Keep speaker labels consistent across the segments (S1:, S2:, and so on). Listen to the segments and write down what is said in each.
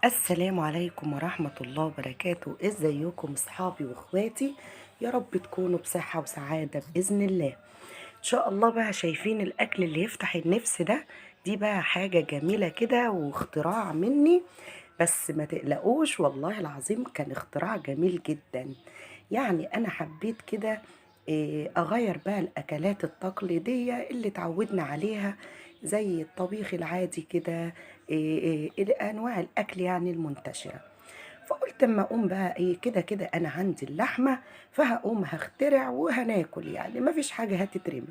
S1: السلام عليكم ورحمة الله وبركاته. ازيكم اصحابي واخواتي؟ يا رب تكونوا بصحة وسعادة بإذن الله. ان شاء الله بقى شايفين الاكل اللي يفتح النفس ده؟ دي بقى حاجة جميلة كده واختراع مني، بس ما تقلقوش والله العظيم كان اختراع جميل جدا. يعني انا حبيت كده اغير بقى الاكلات التقليدية اللي اتعودنا عليها، زي الطبيخ العادي كده، انواع الاكل يعني المنتشرة. فقلت اما اقوم بقى ايه، كده كده انا عندي اللحمه، فهقوم هخترع وهناكل، يعني ما فيش حاجه هتترمي،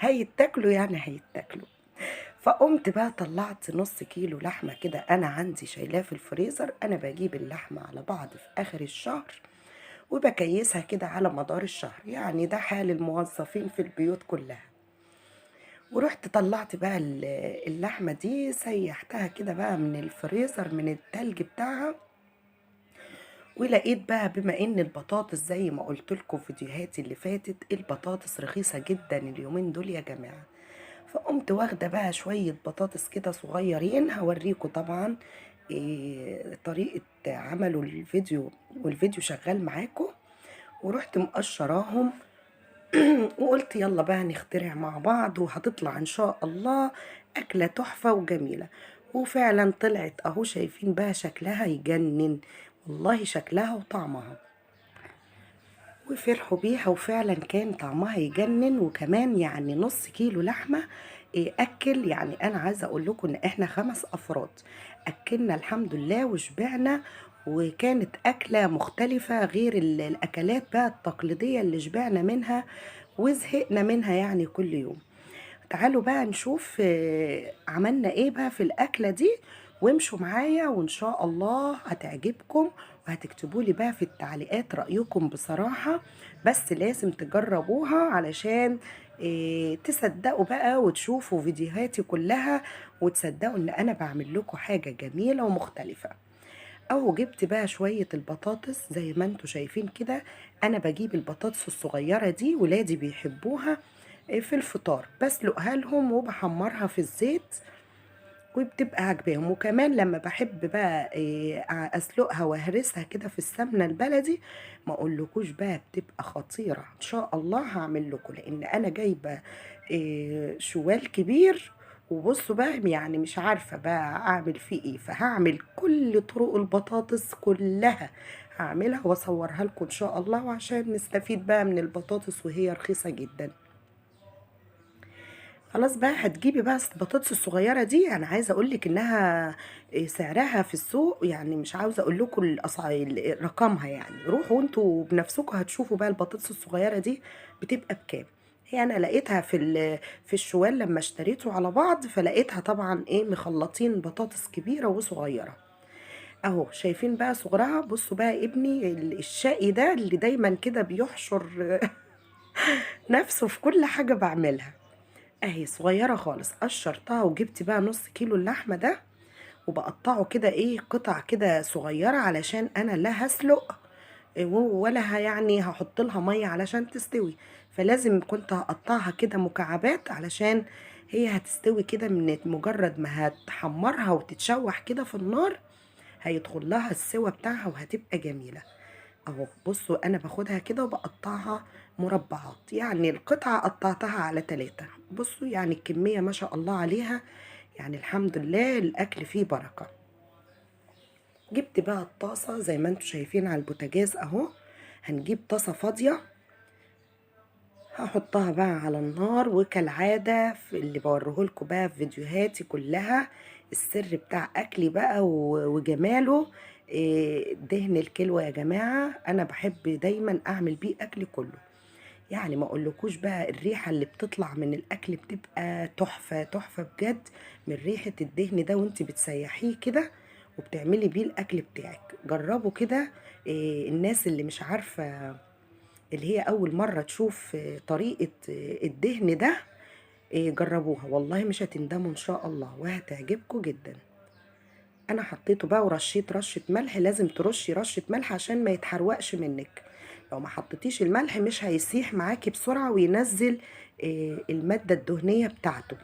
S1: هيتاكلوا يعني هيتاكلوا. فقمت بقى طلعت نص كيلو لحمه كده انا عندي شايلاه في الفريزر. انا بجيب اللحمه على بعض في اخر الشهر وبكيسها كده على مدار الشهر، يعني ده حال الموظفين في البيوت كلها. ورحت طلعت بقى اللحمه دي، سيحتها كده بقى من الفريزر من التلج بتاعها. ولقيت بقى بما ان البطاطس زي ما قلت لكم في فيديوهاتي اللي فاتت، البطاطس رخيصة جدا اليومين دول يا جماعة. فقمت واخدة بقى شوية بطاطس كده صغيرين، هوريكم طبعا طريقة عملوا الفيديو، والفيديو شغال معاكم. ورحت مقشراهم وقلت يلا بقى نخترع مع بعض، وهتطلع ان شاء الله اكلة تحفة وجميلة. وفعلا طلعت اهو، شايفين بقى شكلها يجنن، والله شكلها وطعمها. وفرحوا بيها وفعلا كان طعمها يجنن. وكمان يعني نص كيلو لحمة أكل، يعني أنا عايزة أقول لكم إن إحنا 5 أفراد أكلنا الحمد لله وشبعنا. وكانت أكلة مختلفة غير الأكلات بقى التقليدية اللي شبعنا منها وزهقنا منها يعني كل يوم. تعالوا بقى نشوف عملنا ايه بقى في الأكلة دي، وامشوا معايا وإن شاء الله هتعجبكم. وهتكتبوا لي بقى في التعليقات رأيكم بصراحة، بس لازم تجربوها علشان تصدقوا بقى وتشوفوا فيديوهاتي كلها وتصدقوا ان انا بعمل لكم حاجة جميلة ومختلفة. او جبت بقى شوية البطاطس زي ما انتوا شايفين كده. انا بجيب البطاطس الصغيرة دي، ولادي بيحبوها في الفطار، بسلقها لهم وبحمرها في الزيت وبتبقى عجباهم. وكمان لما بحب بقى اسلقها واهرسها كده في السمنة البلدي، ما اقولكوش بقى بتبقى خطيرة. ان شاء الله هعمل لكم، لان انا جايبة شوال كبير. وبصوا بقى يعني مش عارفة بقى اعمل فيه ايه، فهعمل كل طرق البطاطس كلها، هعملها واصورها لكم ان شاء الله، وعشان نستفيد بقى من البطاطس وهي رخيصة جدا. خلاص بقى هتجيبي بقى البطاطس الصغيره دي، انا عايزه اقول لك انها سعرها في السوق، يعني مش عاوزه اقول لكم رقمها، يعني روحوا انتوا بنفسكم هتشوفوا بقى البطاطس الصغيره دي بتبقى بكام. هي انا لقيتها في الشوال لما اشتريته على بعض، فلقيتها طبعا ايه مخلطين بطاطس كبيره وصغيره. اهو شايفين بقى صغرها. بصوا بقى ابني الشقي ده اللي دايما كده بيحشر نفسه في كل حاجه بعملها، اهي صغيرة خالص قشرتها. وجبت بقى نص كيلو اللحمة ده وبقطعه كده ايه قطع كده صغيرة، علشان انا لا هسلق ولا يعني هحط لها مية علشان تستوي. فلازم كنت هقطعها كده مكعبات علشان هي هتستوي كده من مجرد ما هتحمرها وتتشوح كده في النار، هيدخل لها السوا بتاعها وهتبقى جميلة. اهو بصوا انا باخدها كده وبقطعها مربعات، يعني القطعة قطعتها على 3. بصوا يعني الكمية ما شاء الله عليها، يعني الحمد لله الاكل فيه بركة. جبت بقى الطاسة زي ما انتوا شايفين على البوتاجاز اهو. هنجيب طاسة فاضية، هحطها بقى على النار. وكالعادة في اللي بوريهولكوا بقى في فيديوهاتي كلها، السر بتاع اكلي بقى وجماله دهن الكلوة يا جماعة. انا بحب دايما اعمل بيه اكلي كله، يعني ما اقولكوش بقى الريحة اللي بتطلع من الاكل بتبقى تحفة تحفة بجد، من ريحة الدهن ده وانت بتسيحيه كده وبتعملي بيه الاكل بتاعك. جربوا كده. الناس اللي مش عارفة، اللي هي اول مرة تشوف طريقة الدهن ده، جربوها والله مش هتندموا ان شاء الله وهتعجبكم جدا. انا حطيته بقى ورشيت رشة ملح، لازم ترشي رشة ملح عشان ما يتحرقش منك. لو ما حطيتيش الملح مش هيسيح معاكي بسرعة وينزل المادة الدهنية بتاعته.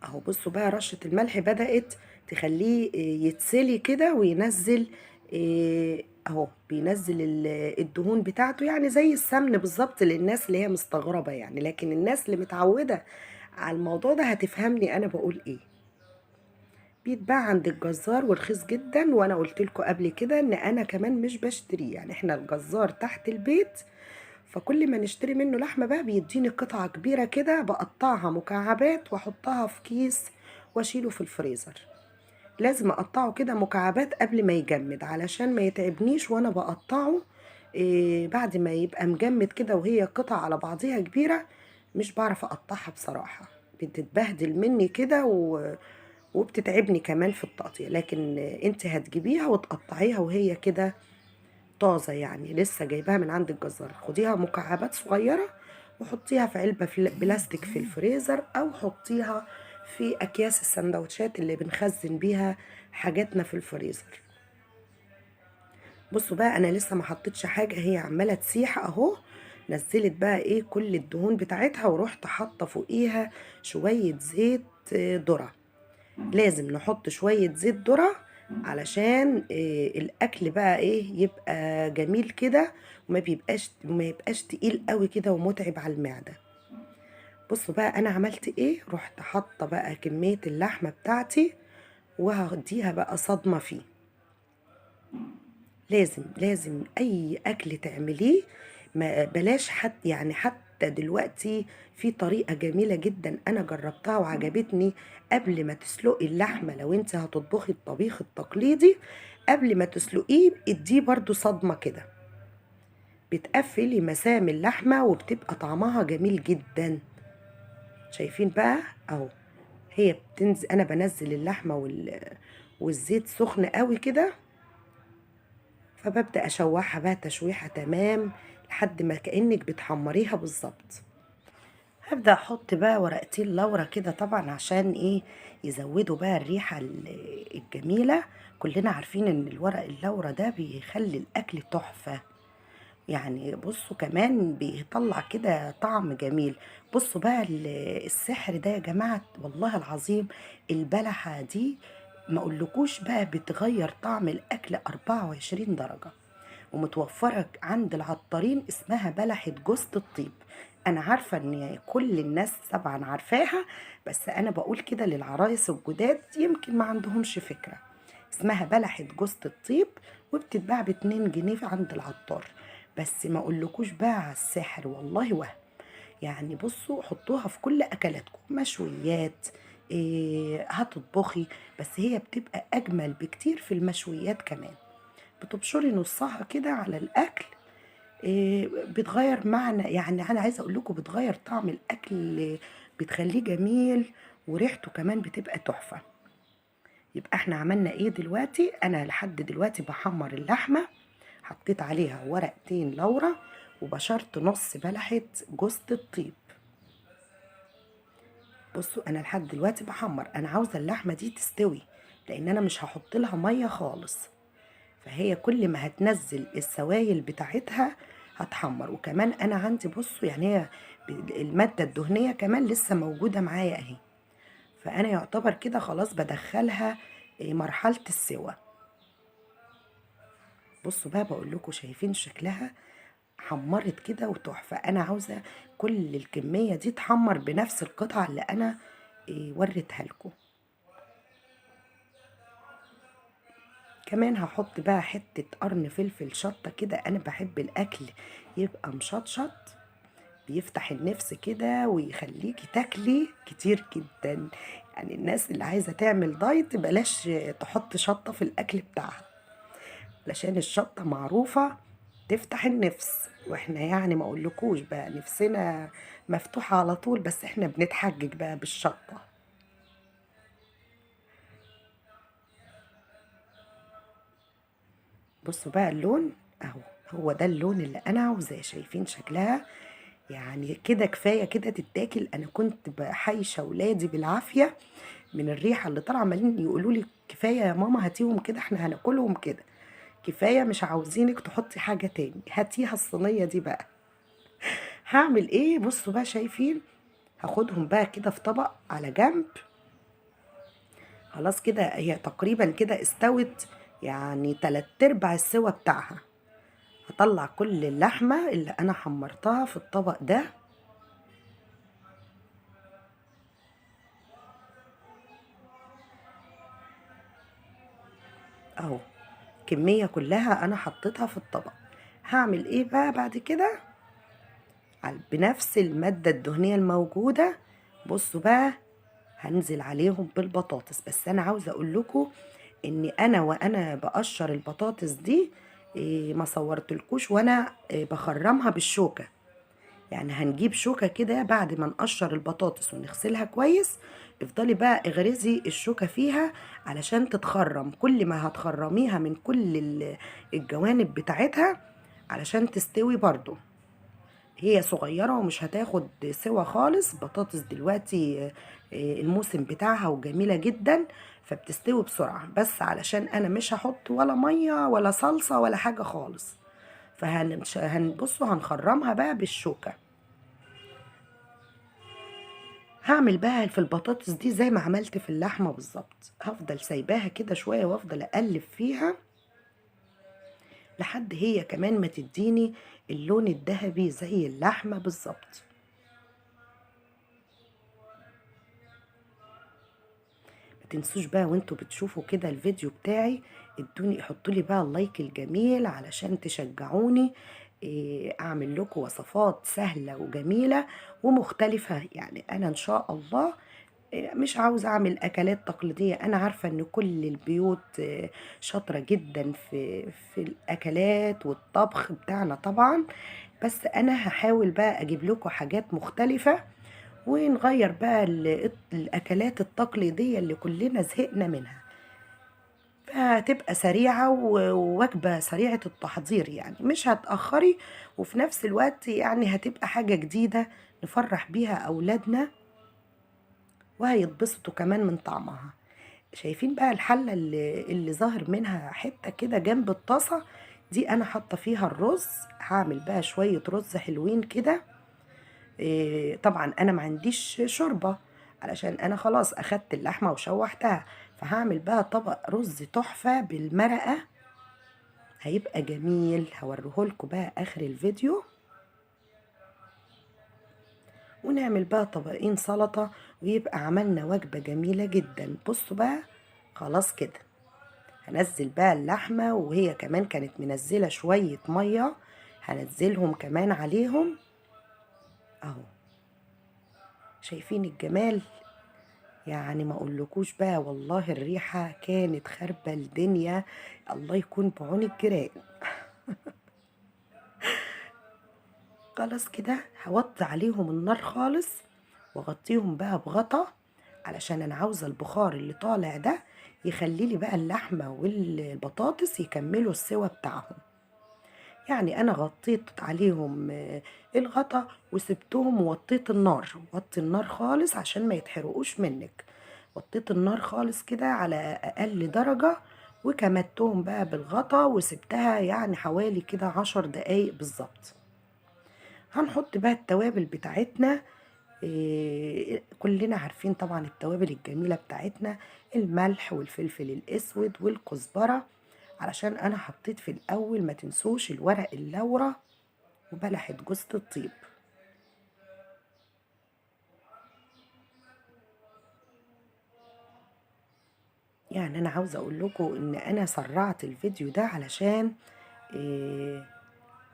S1: اهو بصوا بقى رشة الملح بدأت تخليه يتسلي كده وينزل. اهو بينزل الدهون بتاعته، يعني زي السمن بالظبط للناس اللي هي مستغربة يعني، لكن الناس اللي متعودة على الموضوع ده هتفهمني انا بقول ايه. بيتباع عند الجزار ورخيص جدا، وانا قلت لكم قبل كده ان انا كمان مش بشتريه، يعني احنا الجزار تحت البيت، فكل ما نشتري منه لحمة بقى بيديني قطعة كبيرة كده بقطعها مكعبات واحطها في كيس واشيله في الفريزر. لازم اقطعه كده مكعبات قبل ما يجمد علشان ما يتعبنيش وانا بقطعه. بعد ما يبقى مجمد كده وهي قطع على بعضيها كبيرة مش بعرف اقطعها بصراحة، بتتبهدل مني كده وبتتعبني كمان في التقطيع. لكن انت هتجيبيها وتقطعيها وهي كده طازة، يعني لسه جايباها من عند الجزار، خديها مكعبات صغيرة وحطيها في علبة بلاستيك في الفريزر، او حطيها في اكياس السندوتشات اللي بنخزن بيها حاجاتنا في الفريزر. بصوا بقى انا لسه ما حطيتش حاجة، هي عمالة تسيح اهو. نزلت بقى ايه كل الدهون بتاعتها، ورحت حاطة فوقيها شوية زيت ذرة. لازم نحط شوية زيت ذرة علشان الاكل بقى ايه يبقى جميل كده، وما يبقاش تقيل قوي كده ومتعب على المعدة. بصوا بقى انا عملت ايه، رحت حاطه بقى كمية اللحمة بتاعتي وهديها بقى صدمة فيه. لازم اي اكل تعمليه ما بلاش حد، يعني حتى دلوقتي في طريقة جميلة جدا انا جربتها وعجبتني. قبل ما تسلقي اللحمة، لو انت هتطبخي الطبيخ التقليدي، قبل ما تسلقيه اديه برضو صدمة كده، بتقفلي مسام اللحمة وبتبقى طعمها جميل جدا. شايفين بقى اهو، هي بتنزل، انا بنزل اللحمة والزيت سخن قوي كده، فببدأ أشوحها بقى تشويحة تمام لحد ما كأنك بتحمريها بالظبط. هبدأ أحط بقى ورقتين لورا كده طبعا عشان إيه يزودوا بقى الريحة الجميلة. كلنا عارفين إن الورق اللورا ده بيخلي الأكل تحفة، يعني بصوا كمان بيطلع كده طعم جميل. بصوا بقى السحر ده يا جماعة والله العظيم، البلحة دي ما اقولكوش بقى بتغير طعم الاكل 24 درجة، ومتوفرة عند العطارين، اسمها بلحة جوزة الطيب. انا عارفة ان كل الناس طبعا عارفاها، بس انا بقول كده للعرايس الجداد يمكن ما عندهمش فكرة. اسمها بلحة جوزة الطيب، وبتتباع ب2 جنيه عند العطار. بس ما اقولكوش بقى على السحر والله وهم. يعني بصوا حطوها في كل اكلاتكم، مشويات، إيه هتطبخي، بس هي بتبقى اجمل بكتير في المشويات كمان. بتبشري نصها كده على الاكل، إيه بتغير معنى، يعني انا عايزه اقول لكم بتغير طعم الاكل، بتخليه جميل، وريحته كمان بتبقى تحفه. يبقى احنا عملنا ايه دلوقتي؟ انا لحد دلوقتي بحمر اللحمه، حطيت عليها ورقتين لورا وبشرت نص بلحة جوزة الطيب. بصوا انا لحد دلوقتي بحمر، انا عاوزة اللحمة دي تستوي، لان انا مش هحط لها مية خالص، فهي كل ما هتنزل السوائل بتاعتها هتحمر. وكمان انا عندي بصوا يعني هي المادة الدهنية كمان لسه موجودة معايا اهي، فانا يعتبر كده خلاص بدخلها مرحلة السوا. بصوا بقى بقول لكم شايفين شكلها حمرت كده وتحفة. انا عاوزة كل الكمية دي تحمر بنفس القطعة اللي انا وريتها لكم. كمان هحط بقى حتة قرن فلفل شطة كده، انا بحب الاكل يبقى مشطشط، بيفتح النفس كده ويخليكي تاكلي كتير جدا. يعني الناس اللي عايزة تعمل دايت بلاش تحط شطة في الاكل بتاعها، علشان الشطة معروفة تفتح النفس، واحنا يعني ما اقولكوش بقى نفسنا مفتوحة على طول، بس احنا بنتحجج بقى بالشطة. بصوا بقى اللون اهو، هو ده اللون اللي انا عاوزاه. شايفين شكلها؟ يعني كده كفاية كده تتاكل. انا كنت بحيشة ولادي بالعافية من الريحة اللي طالعة، عمالين يقولوا لي كفاية يا ماما هاتيهم كده احنا هناكلهم كده، كفاية مش عاوزينك تحطي حاجة تاني، هاتيها الصينية دي بقى. هعمل ايه؟ بصوا بقى شايفين، هاخدهم بقى كده في طبق على جنب، خلاص كده هي تقريبا كده استوت، يعني 3/4 السوا بتاعها. هطلع كل اللحمة اللي انا حمرتها في الطبق ده اهو، كمية كلها انا حطيتها في الطبق. هعمل ايه بقى بعد كده؟ بنفس المادة الدهنية الموجودة، بصوا بقى، هنزل عليهم بالبطاطس. بس انا عاوزة اقول لكم ان انا وانا بقشر البطاطس دي ما صورتلكوش وانا بخرمها بالشوكة. يعني هنجيب شوكة كده بعد ما نقشر البطاطس ونغسلها كويس، افضلي بقى اغرزي الشوكة فيها علشان تتخرم. كل ما هتخرميها من كل الجوانب بتاعتها علشان تستوي برضو. هي صغيرة ومش هتاخد سوا خالص. بطاطس دلوقتي الموسم بتاعها وجميلة جدا، فبتستوي بسرعة. بس علشان انا مش هحط ولا مية ولا صلصة ولا حاجة خالص، هنبصوا هنخرمها بقى بالشوكة. هعمل بقى في البطاطس دي زي ما عملت في اللحمة بالظبط. هفضل سايباها كده شوية وافضل اقلب فيها لحد هي كمان ما تديني اللون الذهبي زي اللحمة بالظبط. ما تنسوش بقى وانتوا بتشوفوا كده الفيديو بتاعي، ادوني حطوا لي بقى اللايك الجميل علشان تشجعوني اعمل لكم وصفات سهلة وجميلة ومختلفة. يعني انا ان شاء الله مش عاوزة اعمل اكلات تقليدية. انا عارفة ان كل البيوت شاطرة جدا في الاكلات والطبخ بتاعنا طبعا، بس انا هحاول بقى اجيب لكم حاجات مختلفة ونغير بقى الأكلات التقليدية اللي كلنا زهقنا منها. فهتبقى سريعة ووجبة سريعة التحضير، يعني مش هتأخري، وفي نفس الوقت يعني هتبقى حاجة جديدة نفرح بيها أولادنا وهيتبسطوا كمان من طعمها. شايفين بقى الحلة اللي ظاهر منها حتة كده جنب الطاسة دي؟ أنا حاطة فيها الرز. هعمل بقى شوية رز حلوين كده. طبعا انا ما عنديش شوربه علشان انا خلاص اخدت اللحمه وشوحتها، فهعمل بقى طبق رز تحفه بالمرقه، هيبقى جميل. هوريهولكوا بقى اخر الفيديو. ونعمل بقى طبقين سلطه ويبقى عملنا وجبه جميله جدا. بصوا بقى، خلاص كده هنزل بقى اللحمه، وهي كمان كانت منزله شويه ميه، هنزلهم كمان عليهم اهو. شايفين الجمال؟ يعني ما اقولكوش بقى، والله الريحة كانت خربة الدنيا. الله يكون بعون الجيران. خلاص كده هوطي عليهم النار خالص واغطيهم بقى بغطا، علشان انا عاوزة البخار اللي طالع ده يخلي لي بقى اللحمة والبطاطس يكملوا السوا بتاعهم. يعني انا غطيت عليهم الغطا وسبتهم ووطيت النار. وطي النار خالص عشان ما يتحرقوش منك. وطيت النار خالص كده على اقل درجة، وكمتهم بقى بالغطا وسبتها يعني حوالي كده 10 دقايق بالظبط. هنحط بقى التوابل بتاعتنا. كلنا عارفين طبعا التوابل الجميلة بتاعتنا، الملح والفلفل الاسود والكزبرة. علشان انا حطيت في الاول، ما تنسوش الورق اللورة وبلحة جوز الطيب. يعني انا عاوزة اقول لكم ان انا سرعت الفيديو ده علشان إيه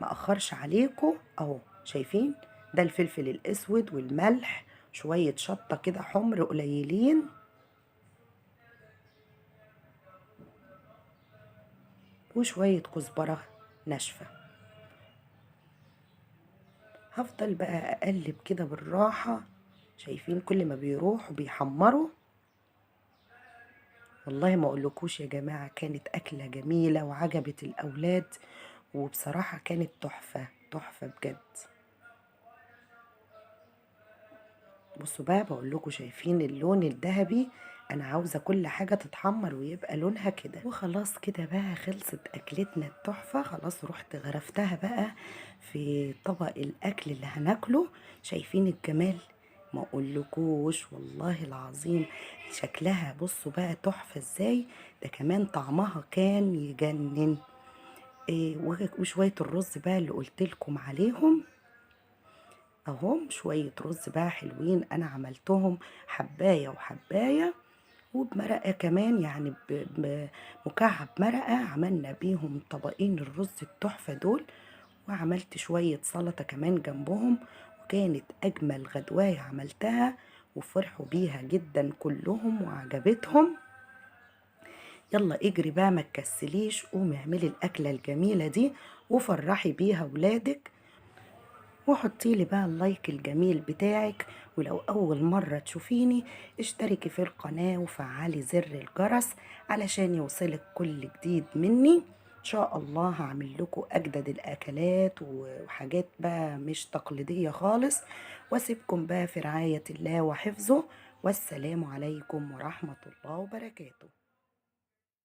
S1: ما اخرش عليكم. اهو شايفين ده الفلفل الاسود والملح، شوية شطة كده حمر قليلين، وشوية كزبرة ناشفة. هفضل بقى اقلب كده بالراحة. شايفين كل ما بيروحوا بيحمروا. والله ما اقولكوش يا جماعة، كانت اكلة جميلة وعجبت الاولاد، وبصراحة كانت تحفة تحفة بجد. بصوا بقى بقولكوا، شايفين اللون الذهبي؟ انا عاوزة كل حاجة تتحمر ويبقى لونها كده. وخلاص كده بقى خلصت اكلتنا التحفة. خلاص رحت غرفتها بقى في طبق الاكل اللي هناكله. شايفين الجمال؟ ما اقولكوش والله العظيم. شكلها بصوا بقى تحفة ازاي، ده كمان طعمها كان يجنن. وشوية الرز بقى اللي قلتلكم عليهم اهم، شوية رز بقى حلوين انا عملتهم حباية وحباية، وبمرقة كمان يعني بمكعب مرقة عملنا بيهم طبقين الرز التحفة دول. وعملت شوية سلطة كمان جنبهم، وكانت أجمل غدواية عملتها، وفرحوا بيها جدا كلهم وعجبتهم. يلا اجري بقى ما تكسليش، قومي اعملي الأكلة الجميلة دي وفرحي بيها ولادك، وحطي لي بقى اللايك الجميل بتاعك. ولو أول مرة تشوفيني اشتركي في القناة وفعلي زر الجرس علشان يوصلك كل جديد مني. إن شاء الله هعمل لكم أجدد الأكلات وحاجات بقى مش تقليدية خالص. واسيبكم بقى في رعاية الله وحفظه، والسلام عليكم ورحمة الله وبركاته.